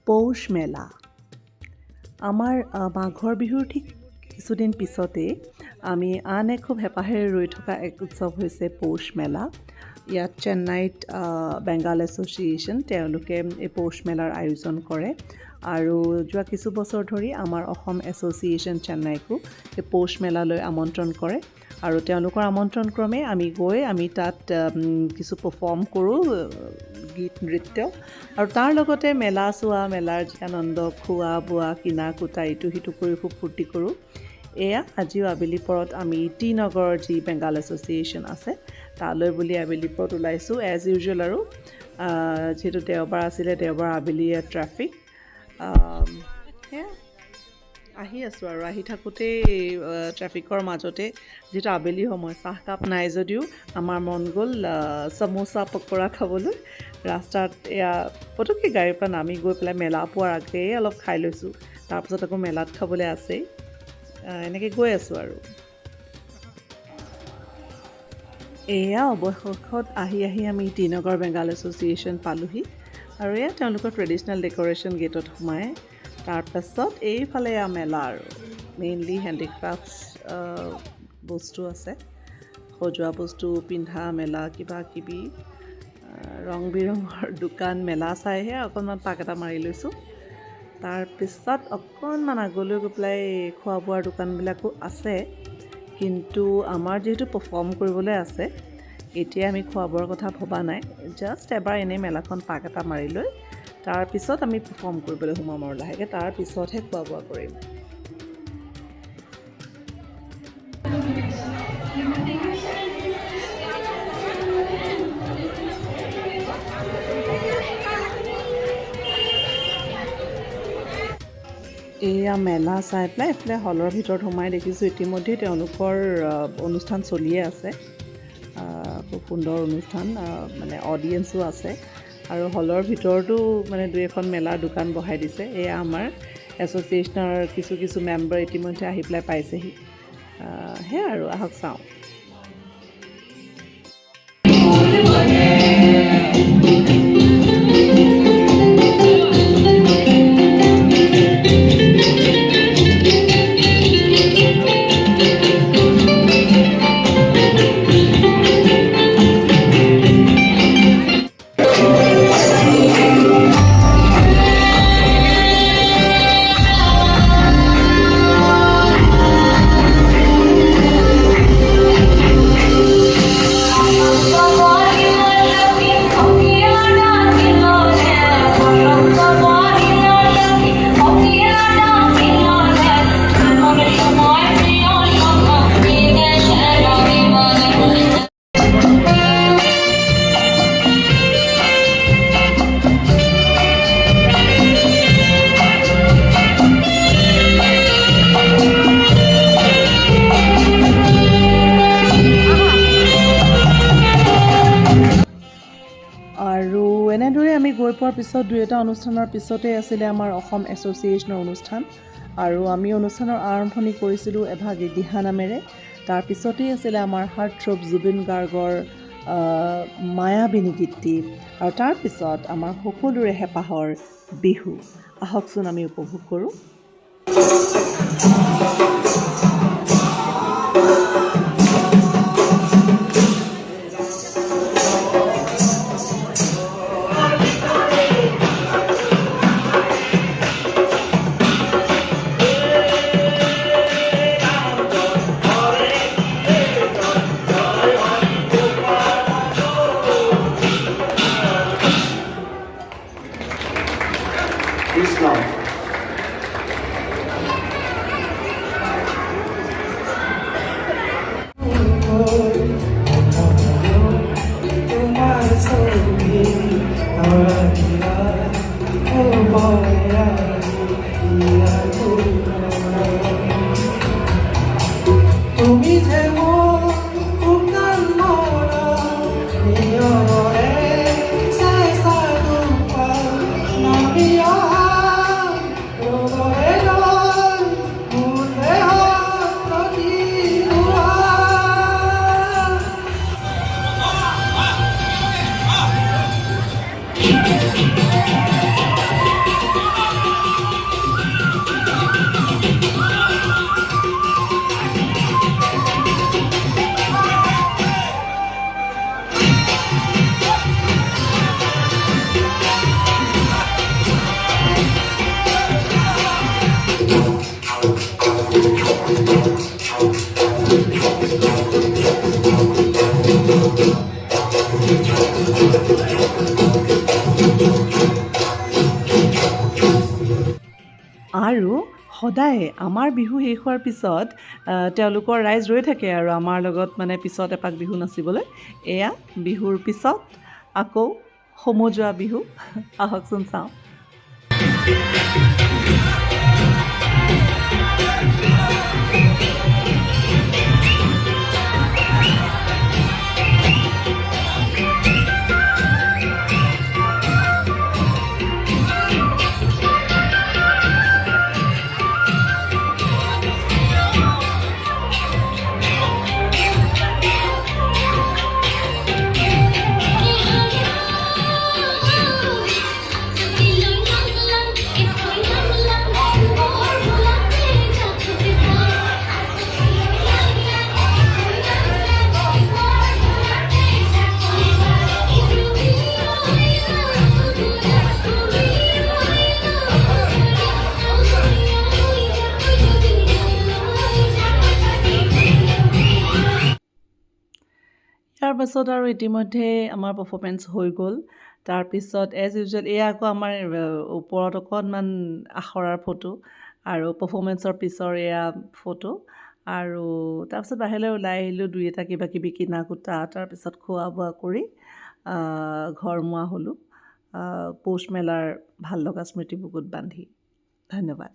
পৌষ মেলা আমাৰ মাঘৰ বিহুৰ ঠিক কিছুদিন পিছতে আমি আন এক খুব হেঁপাহেৰে ৰৈ থকা এক উৎসৱ হৈছে পৌষ মেলা। ইয়াত চেন্নাইত বেংগল এছ'চিয়েশ্যন তেওঁলোকে এই পৌষ মেলাৰ আয়োজন কৰে আৰু যোৱা কিছু বছৰ ধৰি আমাৰ অসম এছ'চিয়েশ্যন চেন্নাইকো এই পৌষ মেলালৈ আমন্ত্ৰণ কৰে আৰু তেওঁলোকৰ আমন্ত্ৰণ ক্ৰমে আমি তাত কিছু পাৰফৰ্ম কৰোঁ, গীত নৃত্য আৰু তাৰ লগতে মেলা চোৱা, মেলাৰ যি আনন্দ, খোৱা বোৱা, কিনা কুটা ইটো সিটো কৰি খুব ফূৰ্তি কৰোঁ। এয়া আজিও আবেলি পৰত আমি টি নগৰৰ যি বেংগল এছ'চিয়েশ্যন আছে তালৈ বুলি আবেলি পৰত ওলাইছোঁ এজ ইউজুৱেল আৰু যিহেতু দেওবাৰ আছিলে, দেওবাৰ আবেলি ট্ৰেফিক সেয়া আহি আছোঁ আৰু আহি থাকোঁতেই ট্ৰেফিকৰ মাজতে যিটো আবেলি সময়, চাহকাপ নাই যদিও আমাৰ মন গ'ল সমোচা পকৰা খাবলৈ। ৰাস্তাত এয়া পটককৈ গাড়ীৰ পৰা নামি গৈ পেলাই মেলা পোৱাৰ আগেয়ে অলপ খাই লৈছোঁ, তাৰপিছত আকৌ মেলাত খাবলৈ আছেই। এনেকৈ গৈ আছোঁ আৰু এয়া অৱশেষত আহি আমি টি নগৰ বেংগল এছ'চিয়েশ্যন পালোহি আৰু এয়া তেওঁলোকৰ ট্ৰেডিশ্যনেল ডেক'ৰেশ্যন গেটত সোমাই তাৰপাছত এইফালে মেলা আৰু মেইনলি হেণ্ডিক্ৰাফ্টছ বস্তু আছে, সজোৱা বস্তু, পিন্ধা মেলা, কিবা কিবি ৰং বিৰঙৰ দোকান। মেলা চাইহে অকণমান পাক এটা মাৰি লৈছোঁ। তাৰপিছত অকণমান আগলৈ গৈ পেলাই খোৱা বোৱাৰ দোকানবিলাকো আছে, কিন্তু আমাৰ যিহেতু পাৰফৰ্ম কৰিবলৈ আছে এতিয়া আমি খোৱা বোৱাৰ কথা ভবা নাই। জাষ্ট এবাৰ এনেই মেলাখন পাক এটা মাৰি লৈ তাৰপিছত আমি পাৰফৰ্ম কৰিবলৈ সোমাম আৰু লাহেকৈ, তাৰপিছতহে খোৱা বোৱা কৰিম। এয়া মেলা চাই পেলাই এইফালে হলৰ ভিতৰত সোমাই দেখিছোঁ ইতিমধ্যে তেওঁলোকৰ অনুষ্ঠান চলিয়ে আছে, খুব সুন্দৰ অনুষ্ঠান, মানে অডিয়েঞ্চো আছে আৰু হলৰ ভিতৰতো মানে দুই এখন মেলাৰ দোকান বহাই দিছে। এয়া আমাৰ এছ'চিয়েশ্যনৰ কিছু মেম্বাৰ ইতিমধ্যে আহি পেলাই পাইছেহি। সেয়া আৰু আহক চাওঁ। আৰু এনেদৰে আমি গৈ পোৱাৰ পিছত দুই এটা অনুষ্ঠানৰ পিছতে আছিলে আমাৰ অসম এছ'চিয়েশ্যনৰ অনুষ্ঠান আৰু আমি অনুষ্ঠানৰ আৰম্ভণি কৰিছিলোঁ এভাগী দিহা নামেৰে। তাৰপিছতেই আছিলে আমাৰ হাৰ্টথ্ৰব জুবিন গাৰ্গৰ মায়াবিনী গীতটি আৰু তাৰপিছত আমাৰ সকলোৰে হেঁপাহৰ বিহু। আহকচোন আমি উপভোগ কৰোঁ। আৰু সদায় আমাৰ বিহু শেষ হোৱাৰ পিছত তেওঁলোকৰ ৰাইজ ৰৈ থাকে আৰু আমাৰ লগত মানে পিছত এপাক বিহু নাচিবলৈ। এয়া বিহুৰ পিছত আকৌ সমজুৱা বিহু আহকচোন চাওঁ। তাৰ পাছত আৰু ইতিমধ্যে আমাৰ পাৰফৰ্মেঞ্চ হৈ গ'ল। তাৰপিছত এজ ইউজুৱেল এয়া আকৌ আমাৰ ওপৰত অকণমান আখৰাৰ ফটো আৰু পাৰফৰ্মেঞ্চৰ পিছৰ এয়া ফটো। আৰু তাৰপিছত বাহিৰলৈ ওলাই আহিলোঁ, দুই এটা কিবা কিবি কিনা কুটা, তাৰপিছত খোৱা বোৱা কৰি ঘৰমুৱা হ'লোঁ পৌষ মেলাৰ ভাল লগা স্মৃতি বুকুত বান্ধি। ধন্যবাদ।